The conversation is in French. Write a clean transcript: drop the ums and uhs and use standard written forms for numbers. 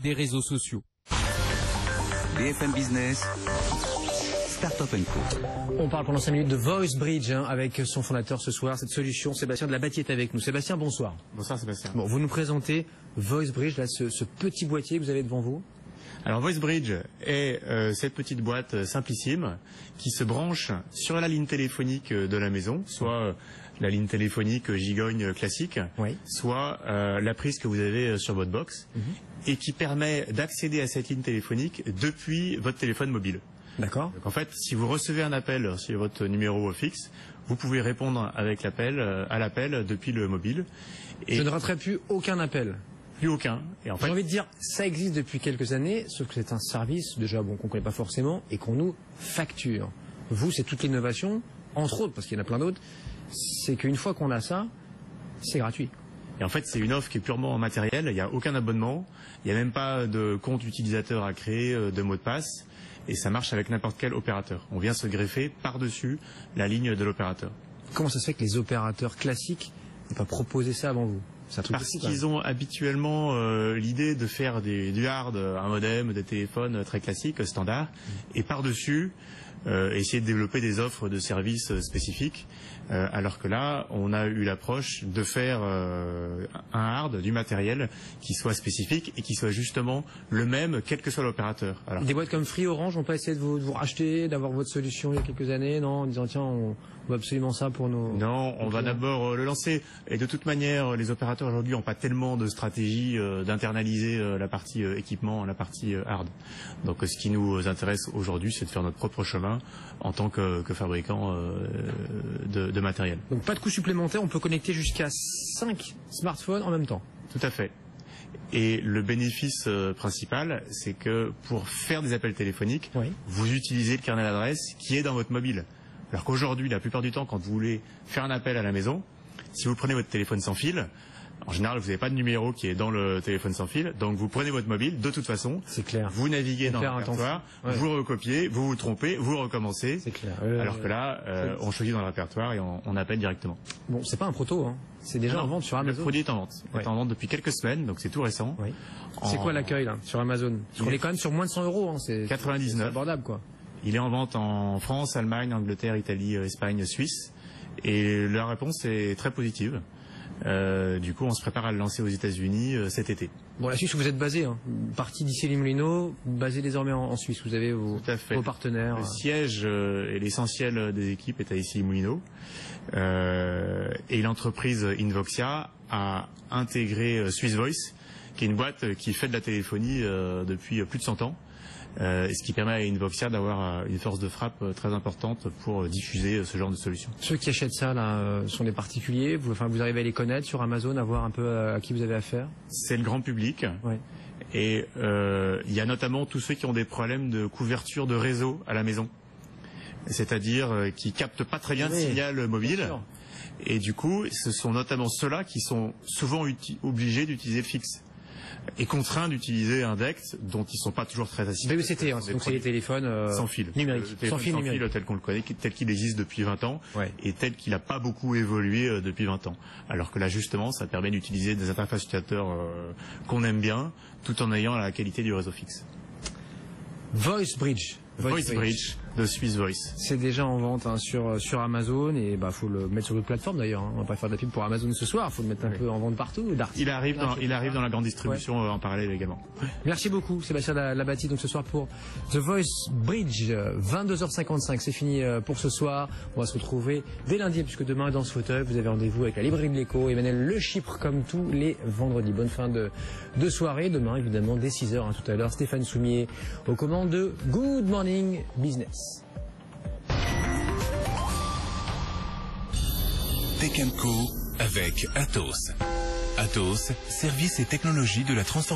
des réseaux sociaux. BFM Business, Startup & Co. On parle pendant 5 minutes de VoiceBridge avec son fondateur ce soir. Cette solution, Sébastien de la Bâtie est avec nous. Sébastien, bonsoir. Bonsoir Sébastien. Bon, vous nous présentez VoiceBridge, là, ce petit boîtier que vous avez devant vous. Alors VoiceBridge est cette petite boîte simplissime qui se branche sur la ligne téléphonique de la maison, soit la ligne téléphonique gigogne classique, Oui. soit la prise que vous avez sur votre box, et qui permet d'accéder à cette ligne téléphonique depuis votre téléphone mobile. D'accord. Donc en fait, si vous recevez un appel sur votre numéro fixe, vous pouvez répondre avec à l'appel depuis le mobile. Et Je ne raterai plus aucun appel. plus aucun. Et en fait, J'ai envie de dire, ça existe depuis quelques années, sauf que c'est un service, déjà, bon, qu'on ne connaît pas forcément, et qu'on nous facture. Vous, c'est toute l'innovation, entre autres, parce qu'il y en a plein d'autres, c'est qu'une fois qu'on a ça, c'est gratuit. Et en fait, c'est une offre qui est purement matérielle. Il n'y a aucun abonnement. Il n'y a même pas de compte utilisateur à créer, de mot de passe. Et ça marche avec n'importe quel opérateur. On vient se greffer par-dessus la ligne de l'opérateur. Comment ça se fait que les opérateurs classiques n'ont pas proposé ça avant vous? C'est un truc Parce de fou, quand même. qu'ils ont habituellement l'idée de faire du hard, un modem, des téléphones très classiques, standards, et par-dessus, essayer de développer des offres de services spécifiques, alors que là, on a eu l'approche de faire un hard, du matériel qui soit spécifique et qui soit justement le même, quel que soit l'opérateur. Alors, Des boîtes comme Free Orange n'ont pas essayé de vous racheter, d'avoir votre solution il y a quelques années, non? En disant, tiens, on veut absolument ça pour nos... non, on va d'abord le lancer. Et de toute manière, les opérateurs aujourd'hui n'ont pas tellement de stratégie d'internaliser la partie équipement, la partie hard. Donc ce qui nous intéresse aujourd'hui, c'est de faire notre propre chemin en tant que fabricant de matériel. Donc pas de coût supplémentaire, on peut connecter jusqu'à 5 smartphones en même temps. Tout à fait. Et le bénéfice principal, c'est que pour faire des appels téléphoniques, Oui. vous utilisez le carnet d'adresse qui est dans votre mobile. Alors qu'aujourd'hui, la plupart du temps, quand vous voulez faire un appel à la maison, si vous prenez votre téléphone sans fil, en général, vous n'avez pas de numéro qui est dans le téléphone sans fil, donc vous prenez votre mobile, de toute façon, C'est clair. vous naviguez dans le perd un temps répertoire, fou. Ouais. vous recopiez, vous vous trompez, vous recommencez, C'est clair. alors que là, on choisit dans le répertoire et on appelle directement. Bon, c'est pas un proto, hein. C'est déjà en vente sur Le Amazon. produit est en vente. Il Ouais. est en vente depuis quelques semaines, donc c'est tout récent. Oui. C'est quoi l'accueil là sur Amazon? Parce qu'on est quand même sur moins de 100 €, hein. C'est 99. c'est abordable, quoi. Il est en vente en France, Allemagne, Angleterre, Italie, Espagne, Suisse. Et la réponse est très positive. Du coup, on se prépare à le lancer aux États-Unis cet été. Bon, la Suisse où vous êtes basé, hein. Parti d'ici les Moulineaux, basé désormais en Suisse. Vous avez vos Tout à fait. partenaires. Le siège et l'essentiel des équipes est à Issy-les-Moulineaux. Et l'entreprise Invoxia a intégré Swiss Voice, qui est une boîte qui fait de la téléphonie depuis plus de 100 ans. Ce qui permet à Invoxia d'avoir une force de frappe très importante pour diffuser ce genre de solutions. Ceux qui achètent ça là sont des particuliers. Vous arrivez à les connaître sur Amazon, à voir un peu à qui vous avez affaire. C'est le grand public. Ouais. Et il y a notamment tous ceux qui ont des problèmes de couverture de réseau à la maison. C'est-à-dire qui captent pas très bien le Oui, signal bien mobile. sûr. Et du coup, ce sont notamment ceux-là qui sont souvent obligés d'utiliser le fixe. Et contraints d'utiliser un DECT dont ils ne sont pas toujours très assis. VECT, hein, donc c'est les téléphones sans fil. numériques. Le téléphone sans fil tel qu'on le connaît, tel qu'il existe depuis 20 ans, Ouais. et tel qu'il n'a pas beaucoup évolué depuis 20 ans. Alors que là, justement, ça permet d'utiliser des interfaces utilisateurs qu'on aime bien, tout en ayant la qualité du réseau fixe. VoiceBridge. VoiceBridge de Swiss Voice. C'est déjà en vente hein, sur Amazon et faut le mettre sur d'autres plateformes d'ailleurs. Hein. On va pas faire de la pub pour Amazon ce soir, faut le mettre un peu en vente partout. Il arrive dans la grande distribution en parallèle également. Merci beaucoup Sébastien Labati donc ce soir pour The Voice Bridge 22h55 c'est fini pour ce soir. On va se retrouver dès lundi puisque demain dans ce fauteuil vous avez rendez-vous avec la librairie de l'écho Emmanuel Le Chypre comme tous les vendredis. Bonne fin de soirée. Demain évidemment dès 6h hein, tout à l'heure Stéphane Soumier aux commandes de Good Morning Business. Tech & Co avec Atos. Atos, services et technologies de la transformation.